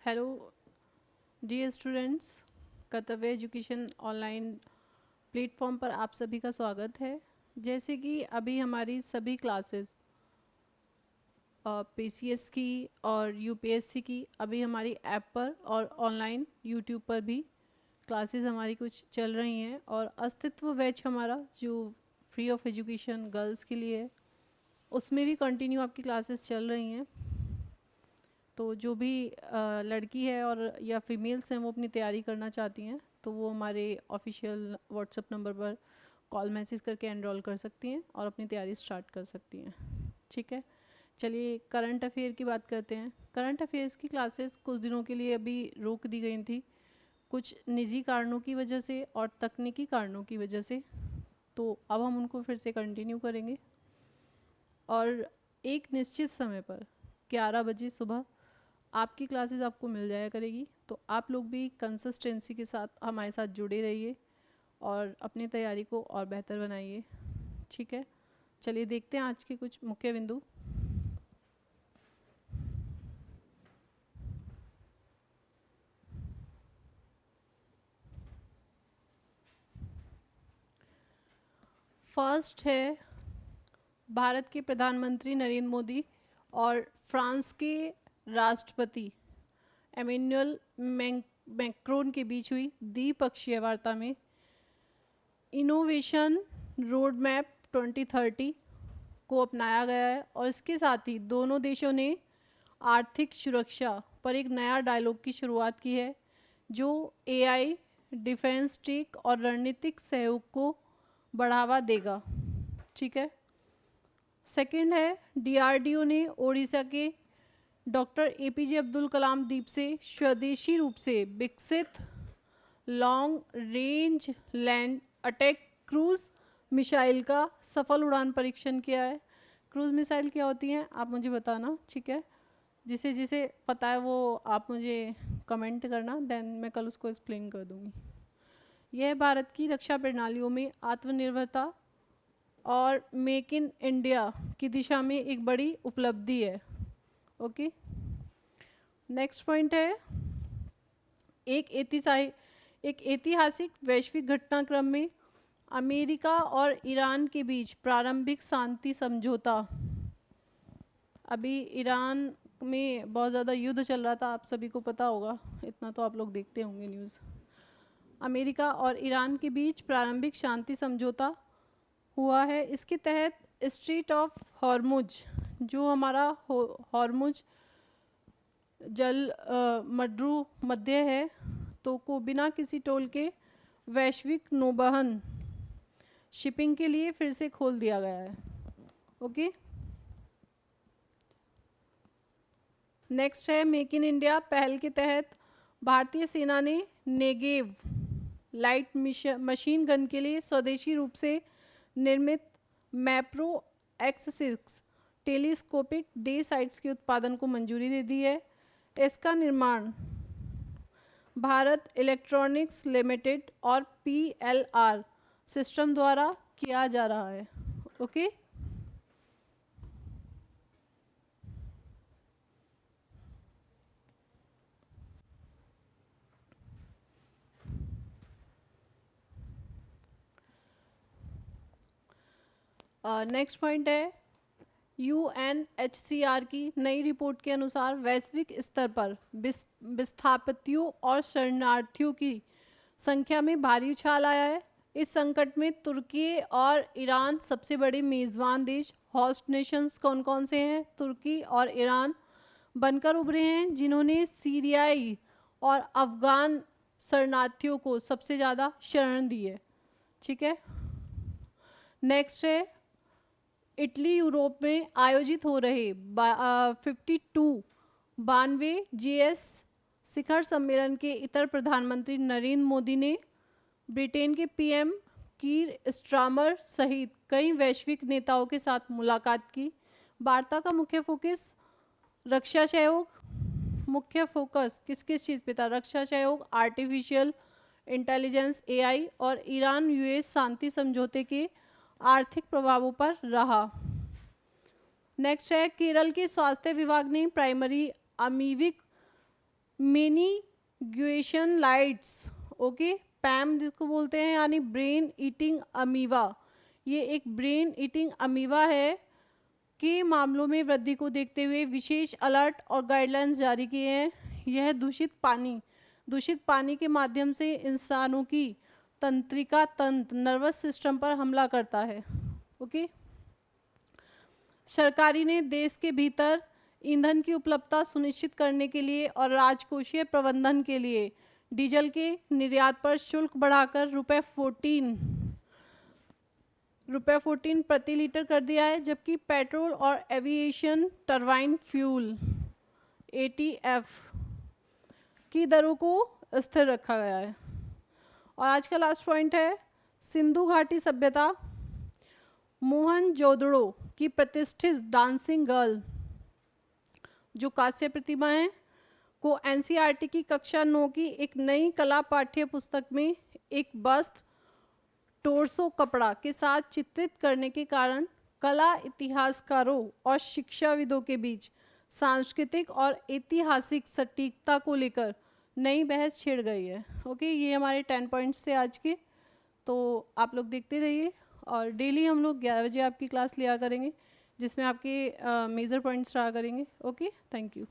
Hello dear students, कर्तव्य education online platform पर आप सभी का स्वागत है। जैसे कि अभी हमारी सभी क्लासेस पीसीएस की और यूपीएससी की अभी हमारी ऐप पर और ऑनलाइन यूट्यूब पर भी क्लासेस हमारी कुछ चल रही हैं, और अस्तित्व बैच हमारा जो फ्री ऑफ एजुकेशन गर्ल्स के लिए है उसमें भी कंटिन्यू आपकी क्लासेस चल रही हैं। तो जो भी लड़की है और या फीमेल्स हैं वो अपनी तैयारी करना चाहती हैं तो वो हमारे ऑफिशियल व्हाट्सएप नंबर पर कॉल मैसेज करके एनरोल कर सकती हैं और अपनी तैयारी स्टार्ट कर सकती हैं। ठीक है, चलिए करंट अफेयर की बात करते हैं। करंट अफेयर्स की क्लासेस कुछ दिनों के लिए अभी रोक दी गई थी, कुछ निजी कारणों की वजह से और तकनीकी कारणों की वजह से। तो अब हम उनको फिर से कंटिन्यू करेंगे और एक निश्चित समय पर 11 बजे सुबह आपकी क्लासेस आपको मिल जाया करेगी। तो आप लोग भी कंसिस्टेंसी के साथ हमारे साथ जुड़े रहिए और अपनी तैयारी को और बेहतर बनाइए। ठीक है, चलिए देखते हैं आज के कुछ मुख्य बिंदु। फर्स्ट है भारत के प्रधानमंत्री नरेंद्र मोदी और फ्रांस के राष्ट्रपति एमेन्युअल मैक्रोन के बीच हुई द्विपक्षीय वार्ता में इनोवेशन रोड मैप 2030 को अपनाया गया है, और इसके साथ ही दोनों देशों ने आर्थिक सुरक्षा पर एक नया डायलॉग की शुरुआत की है जो एआई, डिफेंस टेक और रणनीतिक सहयोग को बढ़ावा देगा। ठीक है, सेकंड है डीआरडीओ ने ओडिशा के डॉक्टर एपीजे अब्दुल कलाम द्वीप से स्वदेशी रूप से विकसित long range land attack cruise missile का सफल उड़ान परीक्षण किया है। क्रूज मिसाइल क्या होती हैं आप मुझे बताना, ठीक है। जिसे जिसे पता है वो आप मुझे कमेंट करना, देन मैं कल उसको एक्सप्लेन कर दूँगी। यह भारत की रक्षा प्रणालियों में आत्मनिर्भरता और मेक इन इंडिया की दिशा में एक बड़ी उपलब्धि है। ओके, नेक्स्ट पॉइंट है एक ऐतिहासिक वैश्विक घटनाक्रम में अमेरिका और ईरान के बीच प्रारंभिक शांति समझौता। अभी ईरान में बहुत ज़्यादा युद्ध चल रहा था, आप सभी को पता होगा, इतना तो आप लोग देखते होंगे न्यूज़। अमेरिका और ईरान के बीच प्रारंभिक शांति समझौता हुआ है। इसके तहत स्ट्रेट ऑफ हॉर्मुज, जो हमारा हॉर्मुज जल मड्रू मध्य है, तो को बिना किसी टोल के वैश्विक नौवहन शिपिंग के लिए फिर से खोल दिया गया है। ओके, नेक्स्ट है मेक इन इंडिया पहल के तहत भारतीय सेना ने नेगेव लाइट मशीन गन के लिए स्वदेशी रूप से निर्मित Mapro X6 telescopic day sites के उत्पादन को मंजूरी दे दी है। इसका निर्माण भारत इलेक्ट्रॉनिक्स लिमिटेड और PLR सिस्टम द्वारा किया जा रहा है। ओके, नेक्स्ट पॉइंट है UNHCR की नई रिपोर्ट के अनुसार वैश्विक स्तर पर विस्थापितों और शरणार्थियों की संख्या में भारी उछाल आया है। इस संकट में तुर्की और ईरान सबसे बड़े मेज़बान देश होस्ट नेशंस कौन कौन से हैं? तुर्की और ईरान बनकर उभरे हैं, जिन्होंने सीरियाई और अफगान शरणार्थियों को सबसे ज़्यादा शरण दी है। ठीक है, नेक्स्ट है इटली यूरोप में आयोजित हो रहे 92 GS शिखर सम्मेलन के इतर प्रधानमंत्री नरेंद्र मोदी ने ब्रिटेन के PM कीर स्टारमर सहित कई वैश्विक नेताओं के साथ मुलाकात की। वार्ता का मुख्य फोकस रक्षा सहयोग, मुख्य फोकस किस किस चीज़ पे था? रक्षा सहयोग, आर्टिफिशियल इंटेलिजेंस AI और ईरान US शांति समझौते के आर्थिक प्रभावों पर रहा। नेक्स्ट है केरल के स्वास्थ्य विभाग ने प्राइमरी अमीविक मेनिग्युएशन लाइट्स, ओके, पैम जिसको बोलते हैं, यानी ब्रेन ईटिंग अमीवा। ये एक ब्रेन ईटिंग अमीवा है के मामलों में वृद्धि को देखते हुए विशेष अलर्ट और गाइडलाइंस जारी किए हैं। यह दूषित पानी के माध्यम से इंसानों की तंत्रिका तंत्र नर्वस सिस्टम पर हमला करता है। ओके, सरकारी ने देश के भीतर ईंधन की उपलब्धता सुनिश्चित करने के लिए और राजकोषीय प्रबंधन के लिए डीजल के निर्यात पर शुल्क बढ़ाकर ₹14 प्रति लीटर कर दिया है, जबकि पेट्रोल और एविएशन टरबाइन फ्यूल ATF की दरों को स्थिर रखा गया है। और आज का लास्ट पॉइंट है सिंधु घाटी सभ्यता। मोहनजोदड़ो की प्रतिष्ठित डांसिंग गर्ल जो कांस्य प्रतिमा है को NCERT की कक्षा 9 की एक नई कला पाठ्य पुस्तक में एक बस्त टोरसो कपड़ा के साथ चित्रित करने के कारण कला इतिहासकारों और शिक्षाविदों के बीच सांस्कृतिक और ऐतिहासिक सटीकता को लेकर नई बहस छिड़ गई है। ओके, ये हमारे 10 पॉइंट्स थे आज के। तो आप लोग देखते रहिए और डेली हम लोग 11 बजे आपकी क्लास लिया करेंगे, जिसमें आपके मेजर पॉइंट्स रहा करेंगे। Okay, thank you.